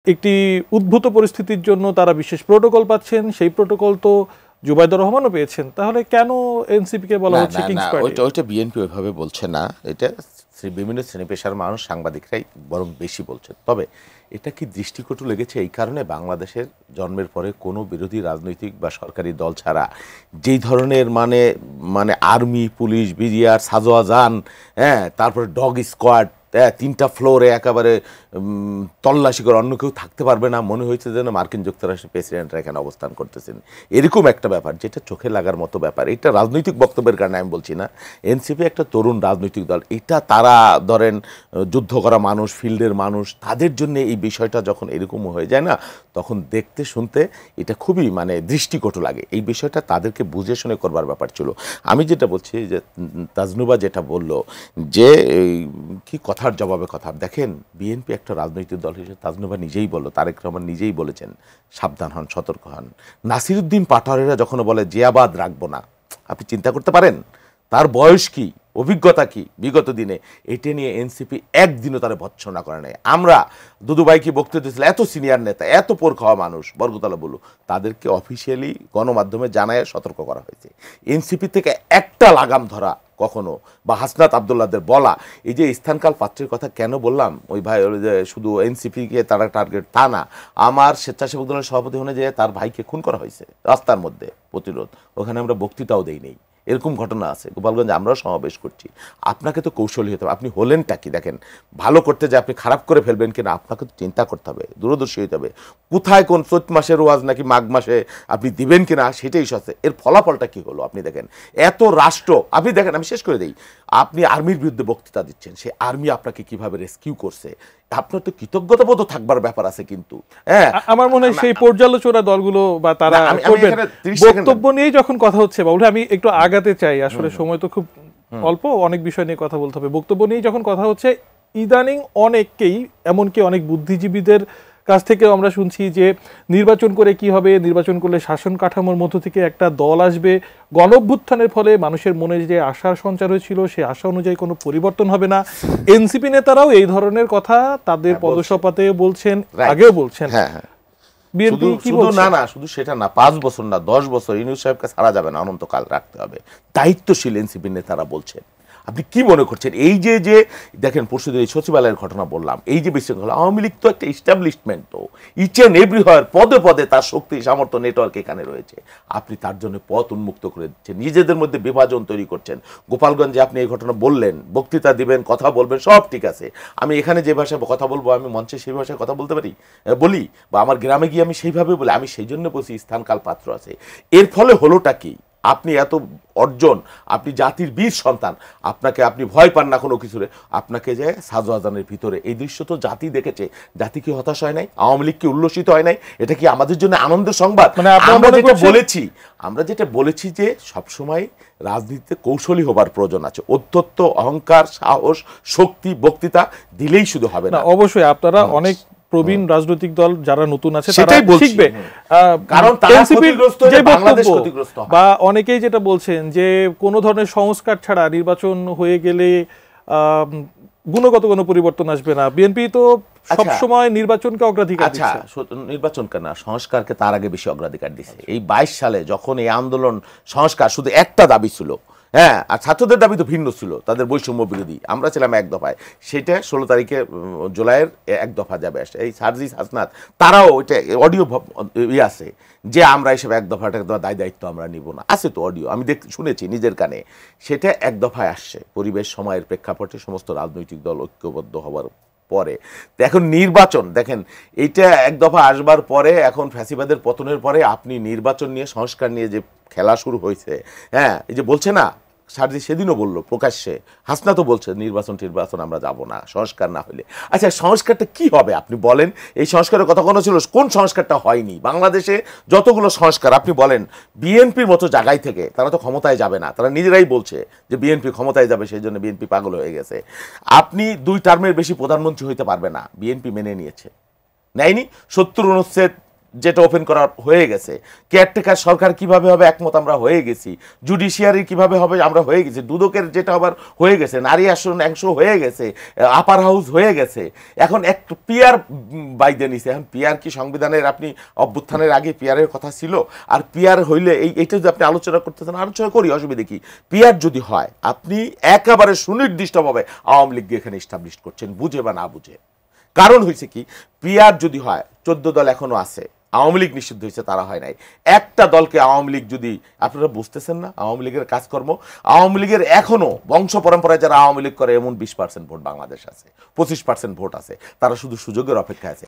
একটি উদ্ভূত পরিস্থিতির জন্য তারা বিশেষ প্রোটোকল পাচ্ছেন, সেই প্রোটোকল তো জুবাইদুর রহমানও পেয়েছেন, তাহলে কেন এনসিপিকে বলা হচ্ছে কিংস পার্টি? ওইটা বিএনপি ওইভাবে বলছে না, এটা বিভিন্ন শ্রেণী পেশার মানুষ সাংবাদিকরাই বরং বেশি বলছেন। তবে এটা কি দৃষ্টিকটু লেগেছে এই কারণে, বাংলাদেশের জন্মের পরে কোনো বিরোধী রাজনৈতিক বা সরকারি দল ছাড়া যেই ধরনের মানে আর্মি, পুলিশ, বিজিআর, সাজোয়াজান, হ্যাঁ, তারপরে ডগ স্কোয়াড, 3টা ফ্লোরে একেবারে তল্লাশি করে অন্য কেউ থাকতে পারবে না, মনে হয়েছে যেন মার্কিন যুক্তরাষ্ট্রের প্রেসিডেন্টরা এখানে অবস্থান করতেছেন, এরকম একটা ব্যাপার যেটা চোখে লাগার মতো ব্যাপার। এটা রাজনৈতিক বক্তব্যের কারণে আমি বলছি না, এনসিপি একটা তরুণ রাজনৈতিক দল, এটা তারা ধরেন যুদ্ধ করা মানুষ, ফিল্ডের মানুষ, তাদের জন্য এই বিষয়টা যখন এরকম হয়ে যায় না, তখন দেখতে শুনতে এটা খুবই মানে দৃষ্টিকটু লাগে। এই বিষয়টা তাদেরকে বুঝে শুনে করবার ব্যাপার ছিল। আমি যেটা বলছি যে তাজনুবা যেটা বলল যে কি কথার জবাবে কথা, দেখেন বিএনপি একটা রাজনৈতিক দল হিসেবে তাজনুবা নিজেই বলল, তারেক রহমান নিজেই বলেছেন সাবধান হন, সতর্ক হন। নাসিরুদ্দিন পাটোয়ারিরা যখন বলে জিয়াবাদ রাখবো না, আপনি চিন্তা করতে পারেন তার বয়স কি, অভিজ্ঞতা কি বিগত দিনে, এটা নিয়ে এনসিপি একদিনও তারা ভৎসনা করে নাই। আমরা দুদুভাইকে বক্তব্য দিয়েছিল, এত সিনিয়র নেতা, এত পোর খাওয়া মানুষ, বর্গতলা বলু, তাদেরকে অফিসিয়ালি গণমাধ্যমে জানায় সতর্ক করা হয়েছে। এনসিপি থেকে একটা লাগাম ধরা কখনো, বা হাসনাত আবদুল্লাহদের বলা, এই যে স্থানকাল পাত্রের কথা কেন বললাম, ওই ভাই শুধু এনসিপিকে তারা টার্গেট তা না, আমার স্বেচ্ছাসেবক দলের সভাপতি হয়ে যে তার ভাইকে খুন করা হয়েছে রাস্তার মধ্যে প্রতিরোধ, ওখানে আমরা বক্তৃতাও দেই নেই, এরকম ঘটনা আছে গোপালগঞ্জে, আমরাও সমাবেশ করছি। আপনাকে তো কৌশলী হতে হবে, আপনি হলেনটা কি দেখেন, ভালো করতে যে আপনি খারাপ করে ফেলবেন কিনা আপনাকে তো চিন্তা করতে হবে, দূরদর্শী হতে হবে, কোথায় কোন চৈত মাসের ওয়াজ নাকি মাঘ মাসে আপনি দিবেন কিনা সেটাই সস্তে, এর ফলাফলটা কি হলো আপনি দেখেন। এত রাষ্ট্র আপনি দেখেন, আমি শেষ করে দিই, আপনি আর্মির বিরুদ্ধে বক্তৃতা দিচ্ছেন, সে আর্মি আপনাকে কিভাবে রেস্কিউ করছে, আপনার তো কৃতজ্ঞতাবোধ থাকবার ব্যাপার আছে। কিন্তু হ্যাঁ, আমার মনে হয় সেই পর্যালোচনা দলগুলো বা তারা বক্তব্য নিয়েই যখন কথা হচ্ছে, বা আমি একটু আগাতে চাই, আসলে সময় তো খুব অল্প, অনেক বিষয় নিয়ে কথা বলতে হবে। বক্তব্য নিয়েই যখন কথা হচ্ছে, ইদানিং অনেককেই, এমনকি অনেক বুদ্ধিজীবীদের কাছ থেকে আমরা শুনছি যে নির্বাচন করে কি হবে, নির্বাচন করলে শাসন কাঠামোর মধ্য থেকে একটা দল আসবে, গণঅভ্যুত্থানের ফলে মানুষের মনে যে আশার সঞ্চার হয়েছিল সে আশা অনুযায়ী কোনো পরিবর্তন হবে না। এনসিপি নেতারাও এই ধরনের কথা তাদের পদসভাতে বলছেন, আগেও বলছেন। শুধু সেটা না, 5 বছর না 10 বছর ইউনূস সাহেবকে ছাড়া যাবে না, অনন্তকাল রাখতে হবে, দায়িত্বশীল এনসিপি নেতারা বলছেন। আপনি কি মনে করছেন এই যে যে দেখেন পরশুদিন এই সচিবালয়ের ঘটনা বললাম, এই যে বিশৃঙ্খলা, আওয়ামী লীগ তো একটা ইস্টাবলিশমেন্ট, তো ইচ অ্যান্ড এভরিহোয়ার পদে পদে তার শক্তি সামর্থ্য নেটওয়ার্ক এখানে রয়েছে, আপনি তার জন্য পথ উন্মুক্ত করে দিচ্ছেন, নিজেদের মধ্যে বিভাজন তৈরি করছেন। গোপালগঞ্জে আপনি এই ঘটনা বললেন, বক্তৃতা দিবেন, কথা বলবেন, সব ঠিক আছে, আমি এখানে যে ভাষায় কথা বলবো, আমি মঞ্চে সেই ভাষায় কথা বলতে পারি, বলি, বা আমার গ্রামে গিয়ে আমি সেইভাবে বলি, আমি সেই জন্য বলছি স্থানকাল পাত্র আছে। এর ফলে হলোটা কি, আপনি এত অর্জন, আপনি জাতির বীর সন্তান, আপনাকে আপনি ভয় পান না কোনো কিছুরে, আপনাকে যে সাজোয়াজানের ভিতরে এই দৃশ্য তো জাতি দেখেছে, জাতি কি হতাশ হয় নাই, আওয়ামী লীগ কি উল্লসিত হয় নাই, এটা কি আমাদের জন্য আনন্দের সংবাদ? আমরা যেটা বলেছি যে সবসময় রাজনীতিতে কৌশলী হবার প্রয়োজন আছে, অধ্যত্ত, অহংকার, সাহস, শক্তি, বক্তৃতা দিলেই শুধু হবে না। অবশ্যই আপনারা অনেক প্রবীণ রাজনৈতিক দল যারা নতুন আছে তারা শিখবে, কারণ বা অনেকেই যেটা বলছেন যে কোন ধরনের সংস্কার ছাড়া নির্বাচন হয়ে গেলে গুণগত কোনো পরিবর্তন আসবে না। বিএনপি তো সবসময় নির্বাচনকে অগ্রাধিকার দিচ্ছে। নির্বাচনকে না, সংস্কারকে তার আগে বেশি অগ্রাধিকার দিচ্ছে। এই 22 সালে যখন এই আন্দোলন সংস্কার শুধু একটা দাবি ছিল, হ্যাঁ, আর ছাত্রদের দাবি তো ভিন্ন ছিল, তাদের বৈষম্য বিরোধী, আমরা ছিলাম এক দফায়, সেটা 16 তারিখে জুলাইয়ের এক দফা যাবে আসে। এই সার্জিস হাসনাত তারাও ওইটা অডিও আছে যে আমরা এসব এক দফাটা দায়িত্ব আমরা নিব না, আছে তো অডিও, আমি শুনেছি নিজের কানে, সেটা এক দফায় আসছে পরিবেশ সময়ের প্রেক্ষাপটে সমস্ত রাজনৈতিক দল ঐক্যবদ্ধ হওয়ার পরে। এখন নির্বাচন দেখেন, এইটা এক দফা আসবার পরে, এখন ফ্যাসিবাদের পতনের পরে আপনি নির্বাচন নিয়ে, সংস্কার নিয়ে যে খেলা শুরু হয়েছে, হ্যাঁ, এই যে বলছে না সারজি সেদিনও বললো প্রকাশ্যে, হাসনা তো বলছে নির্বাচন আমরা যাব না সংস্কার না হলে। আচ্ছা, সংস্কারটা কি হবে আপনি বলেন? এই সংস্কারের কথা কোনো ছিল, কোন সংস্কারটা হয়নি বাংলাদেশে? যতগুলো সংস্কার আপনি বলেন, বিএনপির মতো জায়গায় থেকে তারা তো ক্ষমতায় যাবে না, তারা নিজেরাই বলছে যে বিএনপি ক্ষমতায় যাবে, সেই জন্য বিএনপি পাগল হয়ে গেছে। আপনি 2 টার্মের বেশি প্রধানমন্ত্রী হইতে পারবে না, বিএনপি মেনে নিয়েছে, নেয়নি। 70 অনুচ্ছেদ যেটা ওপেন করা হয়ে গেছে, কেয়ারটেকার সরকার কিভাবে হবে একমত আমরা হয়ে গেছি, জুডিশিয়ারি কিভাবে হবে আমরা হয়ে গেছি, দুদকের যেটা আবার হয়ে গেছে, নারী আসন অংশ হয়ে গেছে, আপার হাউস হয়ে গেছে, এখন এক পিয়ার বাইদে নিছে। এখন পিয়ার কি সংবিধানের আপনি অভ্যুত্থানের আগে পিয়ারের কথা ছিল? আর পিয়ার হইলে এইটা যদি আপনি আলোচনা করতেছেন, আলোচনা করি, অসুবিধা কি? পিয়ার যদি হয় আপনি একেবারে সুনির্দিষ্টভাবে আওয়ামী লীগকে এখানে এস্টাবলিশ করছেন, বুঝে বা না বুঝে। কারণ হয়েছে কি, পিয়ার যদি হয় 14 দল এখনো আছে, আওয়ামী লীগ নিষিদ্ধ হয়েছে, তারা হয় নাই। একটা দলকে আওয়ামী লীগ যদি, আপনারা বুঝতেছেন না আওয়ামী লীগের কাজকর্ম, আওয়ামী লীগের এখনো বংশ পরম্পরায় যারা আওয়ামী লীগ করে এমন 20% ভোট বাংলাদেশ আছে, 25% ভোট আছে, তারা শুধু সুযোগের অপেক্ষায় আছে।